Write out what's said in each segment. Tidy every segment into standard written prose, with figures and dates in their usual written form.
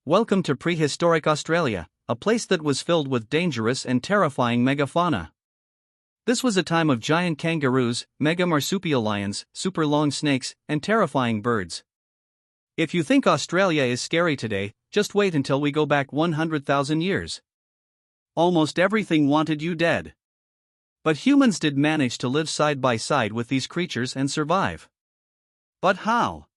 Welcome to prehistoric Australia, a place that was filled with dangerous and terrifying megafauna. This was a time of giant kangaroos, mega marsupial lions, super long snakes, and terrifying birds. If you think Australia is scary today, just wait until we go back 100,000 years. Almost everything wanted you dead. But humans did manage to live side by side with these creatures and survive. But how?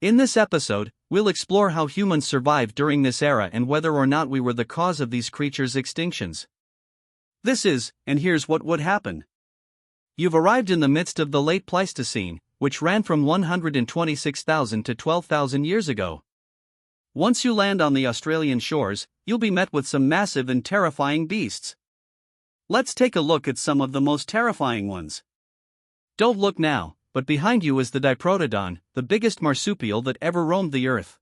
In this episode, we'll explore how humans survived during this era and whether or not we were the cause of these creatures' extinctions. And here's what would happen. You've arrived in the midst of the late Pleistocene, which ran from 126,000 to 12,000 years ago. Once you land on the Australian shores, you'll be met with some massive and terrifying beasts. Let's take a look at some of the most terrifying ones. Don't look now, but behind you is the Diprotodon, the biggest marsupial that ever roamed the earth.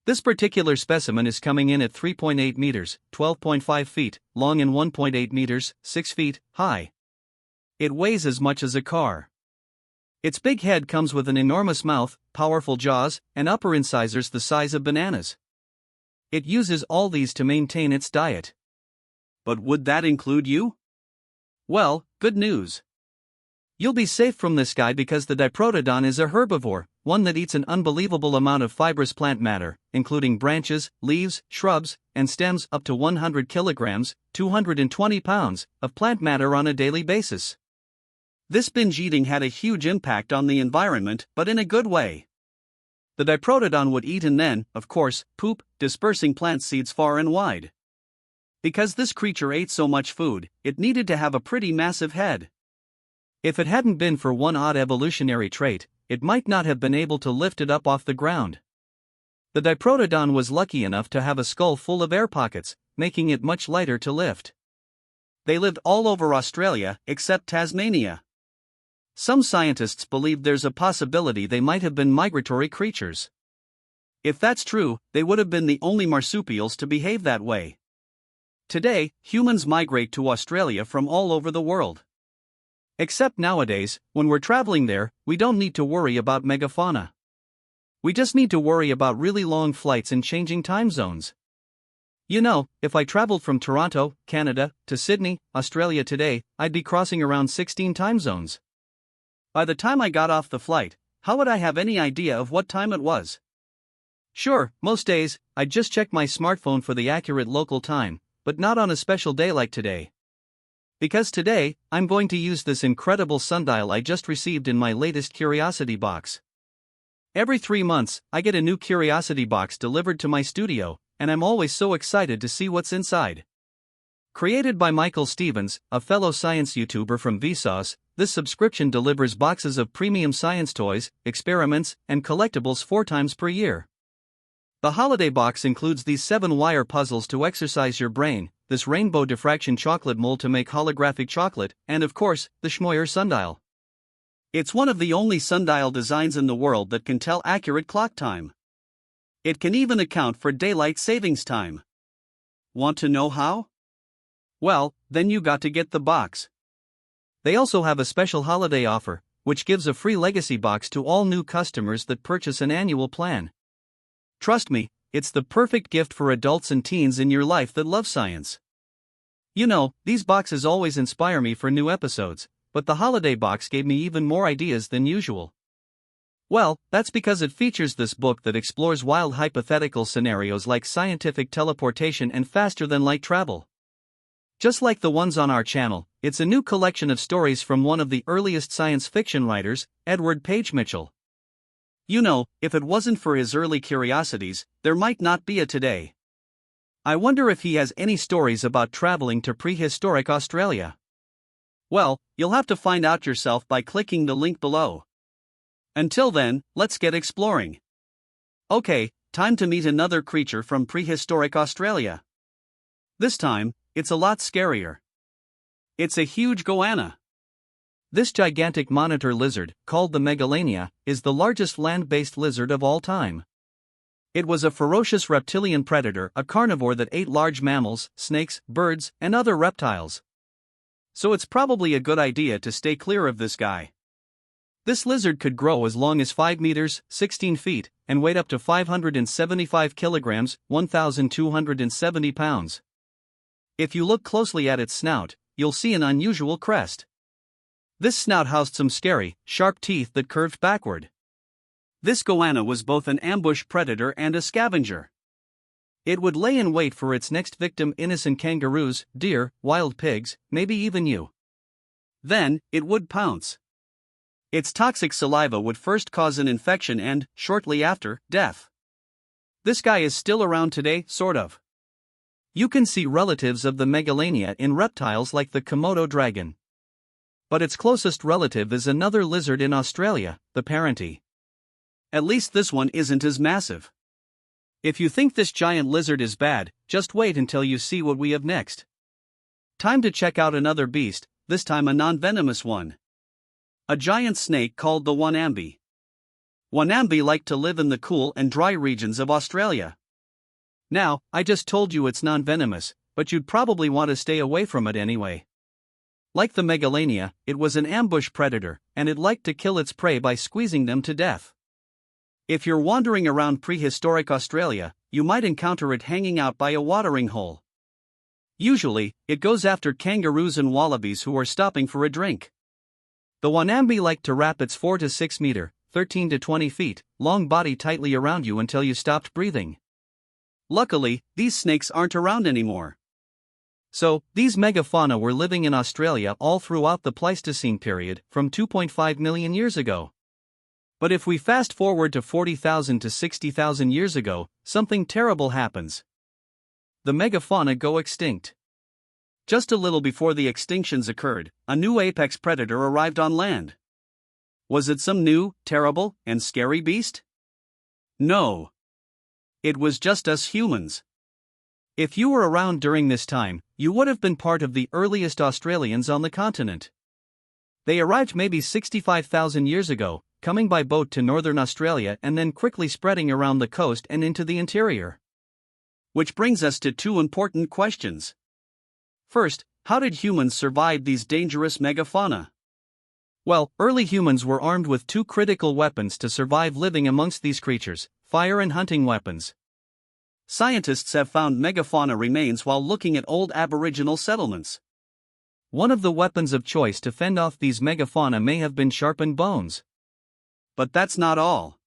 This particular specimen is coming in at 3.8 meters, 12.5 feet, long and 1.8 meters, 6 feet, high. It weighs as much as a car. Its big head comes with an enormous mouth, powerful jaws, and upper incisors the size of bananas. It uses all these to maintain its diet. But would that include you? Well, good news. You'll be safe from this guy because the Diprotodon is a herbivore, one that eats an unbelievable amount of fibrous plant matter, including branches, leaves, shrubs, and stems up to 100 kilograms, 220 pounds, of plant matter on a daily basis. This binge eating had a huge impact on the environment, but in a good way. The Diprotodon would eat and then, of course, poop, dispersing plant seeds far and wide. Because this creature ate so much food, it needed to have a pretty massive head. If it hadn't been for one odd evolutionary trait, it might not have been able to lift it up off the ground. The Diprotodon was lucky enough to have a skull full of air pockets, making it much lighter to lift. They lived all over Australia, except Tasmania. Some scientists believe there's a possibility they might have been migratory creatures. If that's true, they would have been the only marsupials to behave that way. Today, humans migrate to Australia from all over the world. Except nowadays, when we're traveling there, we don't need to worry about megafauna. We just need to worry about really long flights and changing time zones. You know, if I traveled from Toronto, Canada, to Sydney, Australia today, I'd be crossing around 16 time zones. By the time I got off the flight, how would I have any idea of what time it was? Sure, most days, I'd just check my smartphone for the accurate local time, but not on a special day like today. Because today, I'm going to use this incredible sundial I just received in my latest Curiosity box. Every 3 months, I get a new Curiosity box delivered to my studio, and I'm always so excited to see what's inside. Created by Michael Stevens, a fellow science YouTuber from Vsauce, this subscription delivers boxes of premium science toys, experiments, and collectibles 4 times per year. The holiday box includes these 7-wire puzzles to exercise your brain, this rainbow diffraction chocolate mold to make holographic chocolate, and of course, the Schmoyer sundial. It's one of the only sundial designs in the world that can tell accurate clock time. It can even account for daylight savings time. Want to know how? Well, then you got to get the box. They also have a special holiday offer, which gives a free legacy box to all new customers that purchase an annual plan. Trust me, it's the perfect gift for adults and teens in your life that love science. You know, these boxes always inspire me for new episodes, but the holiday box gave me even more ideas than usual. Well, that's because it features this book that explores wild hypothetical scenarios like scientific teleportation and faster-than-light travel. Just like the ones on our channel, it's a new collection of stories from one of the earliest science fiction writers, Edward Page Mitchell. You know, if it wasn't for his early curiosities, there might not be a today. I wonder if he has any stories about traveling to prehistoric Australia. Well, you'll have to find out yourself by clicking the link below. Until then, let's get exploring. Okay, time to meet another creature from prehistoric Australia. This time, it's a lot scarier. It's a huge goanna. This gigantic monitor lizard, called the Megalania, is the largest land-based lizard of all time. It was a ferocious reptilian predator, a carnivore that ate large mammals, snakes, birds, and other reptiles. So it's probably a good idea to stay clear of this guy. This lizard could grow as long as 5 meters, 16 feet, and weighed up to 575 kilograms, 1,270 pounds. If you look closely at its snout, you'll see an unusual crest. This snout housed some scary, sharp teeth that curved backward. This goanna was both an ambush predator and a scavenger. It would lay in wait for its next victim, innocent kangaroos, deer, wild pigs, maybe even you. Then, it would pounce. Its toxic saliva would first cause an infection and, shortly after, death. This guy is still around today, sort of. You can see relatives of the Megalania in reptiles like the Komodo dragon. But its closest relative is another lizard in Australia, the parenty. At least this one isn't as massive. If you think this giant lizard is bad, just wait until you see what we have next. Time to check out another beast, this time a non-venomous one. A giant snake called the wonambi. Wonambi like to live in the cool and dry regions of Australia. Now, I just told you it's non-venomous, but you'd probably want to stay away from it anyway. Like the Megalania, it was an ambush predator, and it liked to kill its prey by squeezing them to death. If you're wandering around prehistoric Australia, you might encounter it hanging out by a watering hole. Usually, it goes after kangaroos and wallabies who are stopping for a drink. The wonambi liked to wrap its 4 to 6 meter, 13 to 20 feet, long body tightly around you until you stopped breathing. Luckily, these snakes aren't around anymore. So, these megafauna were living in Australia all throughout the Pleistocene period, from 2.5 million years ago. But if we fast forward to 40,000 to 60,000 years ago, something terrible happens. The megafauna go extinct. Just a little before the extinctions occurred, a new apex predator arrived on land. Was it some new, terrible, and scary beast? No. It was just us humans. If you were around during this time, you would have been part of the earliest Australians on the continent. They arrived maybe 65,000 years ago, coming by boat to northern Australia and then quickly spreading around the coast and into the interior. Which brings us to two important questions. First, how did humans survive these dangerous megafauna? Well, early humans were armed with two critical weapons to survive living amongst these creatures: fire and hunting weapons. Scientists have found megafauna remains while looking at old Aboriginal settlements. One of the weapons of choice to fend off these megafauna may have been sharpened bones. But that's not all.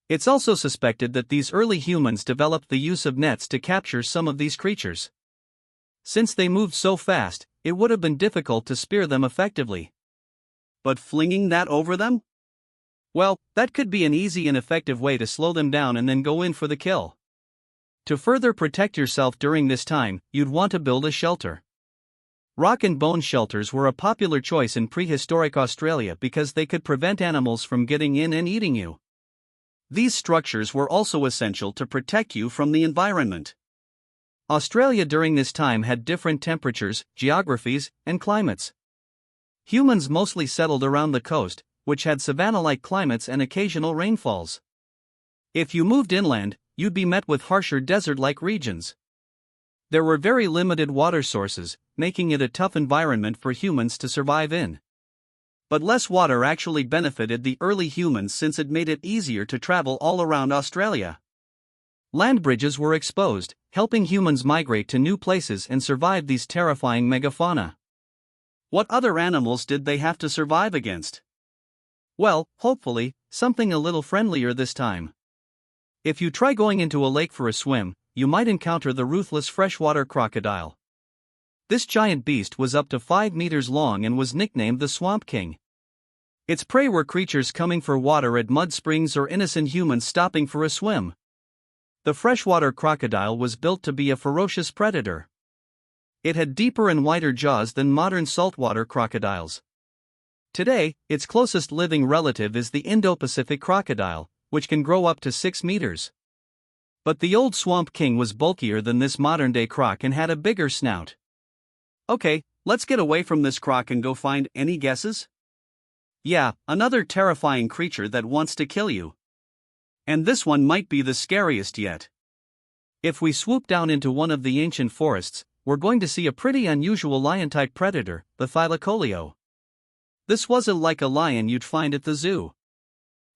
It's also suspected that these early humans developed the use of nets to capture some of these creatures. Since they moved so fast, it would have been difficult to spear them effectively. But flinging that over them? Well, that could be an easy and effective way to slow them down and then go in for the kill. To further protect yourself during this time, you'd want to build a shelter. Rock and bone shelters were a popular choice in prehistoric Australia because they could prevent animals from getting in and eating you. These structures were also essential to protect you from the environment. Australia during this time had different temperatures, geographies, and climates. Humans mostly settled around the coast, which had savanna-like climates and occasional rainfalls. If you moved inland, you'd be met with harsher desert-like regions. There were very limited water sources, making it a tough environment for humans to survive in. But less water actually benefited the early humans since it made it easier to travel all around Australia. Land bridges were exposed, helping humans migrate to new places and survive these terrifying megafauna. What other animals did they have to survive against? Well, hopefully, something a little friendlier this time. If you try going into a lake for a swim, you might encounter the ruthless freshwater crocodile. This giant beast was up to 5 meters long and was nicknamed the Swamp King. Its prey were creatures coming for water at mud springs or innocent humans stopping for a swim. The freshwater crocodile was built to be a ferocious predator. It had deeper and wider jaws than modern saltwater crocodiles. Today, its closest living relative is the Indo-Pacific crocodile, which can grow up to 6 meters. But the old Swamp King was bulkier than this modern-day croc and had a bigger snout. Okay, let's get away from this croc and go find any guesses? Yeah, another terrifying creature that wants to kill you. And this one might be the scariest yet. If we swoop down into one of the ancient forests, we're going to see a pretty unusual lion-type predator, the Thylacoleo. This wasn't like a lion you'd find at the zoo.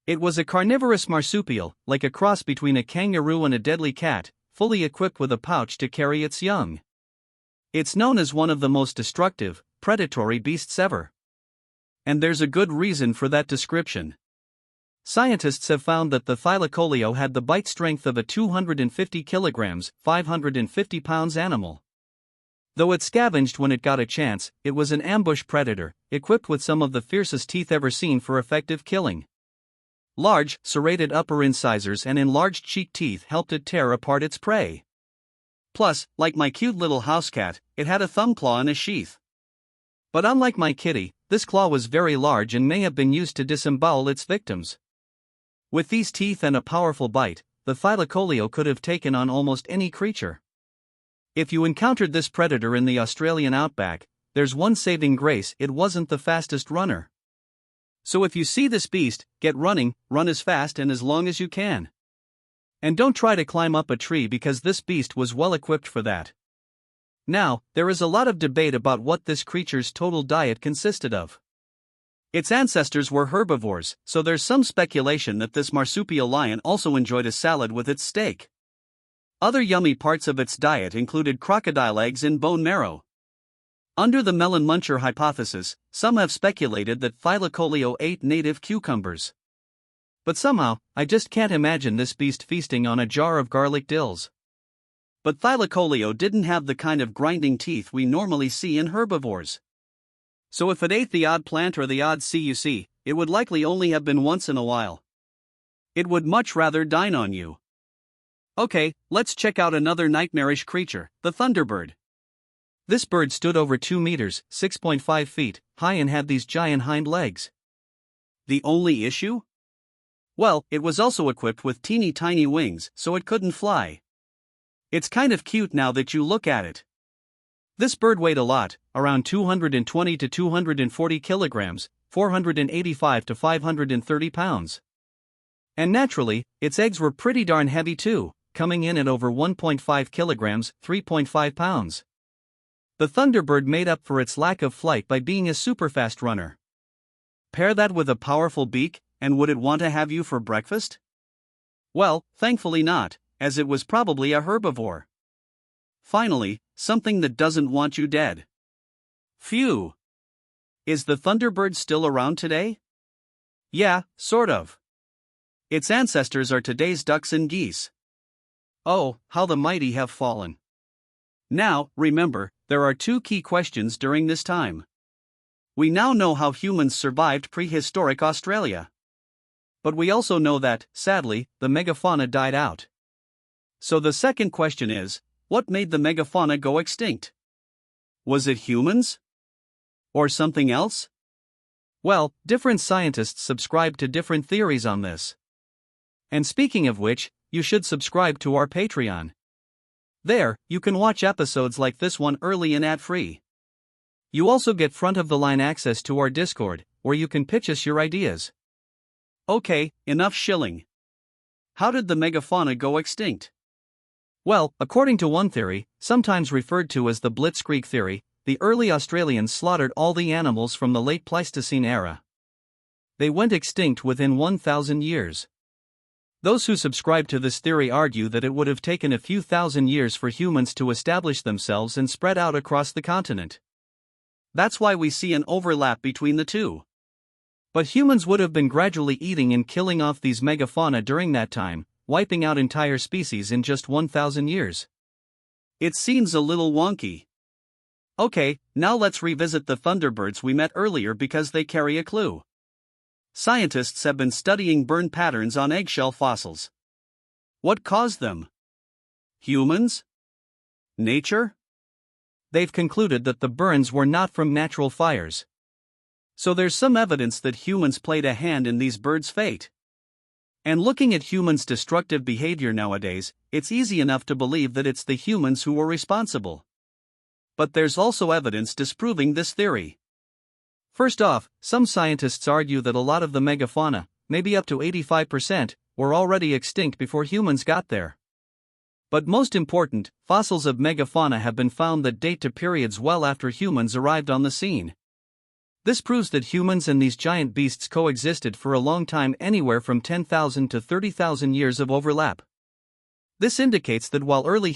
It was a carnivorous marsupial, like a cross between a kangaroo and a deadly cat, fully equipped with a pouch to carry its young. It's known as one of the most destructive, predatory beasts ever. And there's a good reason for that description. Scientists have found that the Thylacoleo had the bite strength of a 250 kilograms, 550 pounds animal. Though it scavenged when it got a chance, it was an ambush predator, equipped with some of the fiercest teeth ever seen for effective killing. Large, serrated upper incisors and enlarged cheek teeth helped it tear apart its prey. Plus, like my cute little house cat, it had a thumb claw in a sheath. But unlike my kitty, this claw was very large and may have been used to disembowel its victims. With these teeth and a powerful bite, the Thylacoleo could have taken on almost any creature. If you encountered this predator in the Australian outback, there's one saving grace: it wasn't the fastest runner. So if you see this beast, get running, run as fast and as long as you can. And don't try to climb up a tree because this beast was well equipped for that. Now, there is a lot of debate about what this creature's total diet consisted of. Its ancestors were herbivores, so there's some speculation that this marsupial lion also enjoyed a salad with its steak. Other yummy parts of its diet included crocodile eggs and bone marrow. Under the melon muncher hypothesis, some have speculated that Thylacoleo ate native cucumbers. But somehow, I just can't imagine this beast feasting on a jar of garlic dills. But Thylacoleo didn't have the kind of grinding teeth we normally see in herbivores. So if it ate the odd plant or the odd CUC, it would likely only have been once in a while. It would much rather dine on you. Okay, let's check out another nightmarish creature, the thunderbird. This bird stood over 2 meters, 6.5 feet, high and had these giant hind legs. The only issue? Well, it was also equipped with teeny tiny wings, so it couldn't fly. It's kind of cute now that you look at it. This bird weighed a lot, around 220 to 240 kilograms, 485 to 530 pounds. And naturally, its eggs were pretty darn heavy too, coming in at over 1.5 kilograms, 3.5 pounds. The thunderbird made up for its lack of flight by being a super fast runner. Pair that with a powerful beak, and would it want to have you for breakfast? Well, thankfully not, as it was probably a herbivore. Finally, something that doesn't want you dead. Phew! Is the thunderbird still around today? Yeah, sort of. Its ancestors are today's ducks and geese. Oh, how the mighty have fallen. Now, remember, there are two key questions during this time. We now know how humans survived prehistoric Australia. But we also know that, sadly, the megafauna died out. So the second question is, what made the megafauna go extinct? Was it humans? Or something else? Well, different scientists subscribe to different theories on this. And speaking of which, you should subscribe to our Patreon. There, you can watch episodes like this one early and ad-free. You also get front-of-the-line access to our Discord, where you can pitch us your ideas. Okay, enough shilling. How did the megafauna go extinct? Well, according to one theory, sometimes referred to as the Blitzkrieg theory, the early Australians slaughtered all the animals from the late Pleistocene era. They went extinct within 1,000 years. Those who subscribe to this theory argue that it would have taken a few thousand years for humans to establish themselves and spread out across the continent. That's why we see an overlap between the two. But humans would have been gradually eating and killing off these megafauna during that time, wiping out entire species in just 1,000 years. It seems a little wonky. Okay, now let's revisit the thunderbirds we met earlier because they carry a clue. Scientists have been studying burn patterns on eggshell fossils. What caused them? Humans? Nature? They've concluded that the burns were not from natural fires. So there's some evidence that humans played a hand in these birds' fate. And looking at humans' destructive behavior nowadays, it's easy enough to believe that it's the humans who were responsible. But there's also evidence disproving this theory. First off, some scientists argue that a lot of the megafauna, maybe up to 85%, were already extinct before humans got there. But most important, fossils of megafauna have been found that date to periods well after humans arrived on the scene. This proves that humans and these giant beasts coexisted for a long time, anywhere from 10,000 to 30,000 years of overlap. This indicates that while early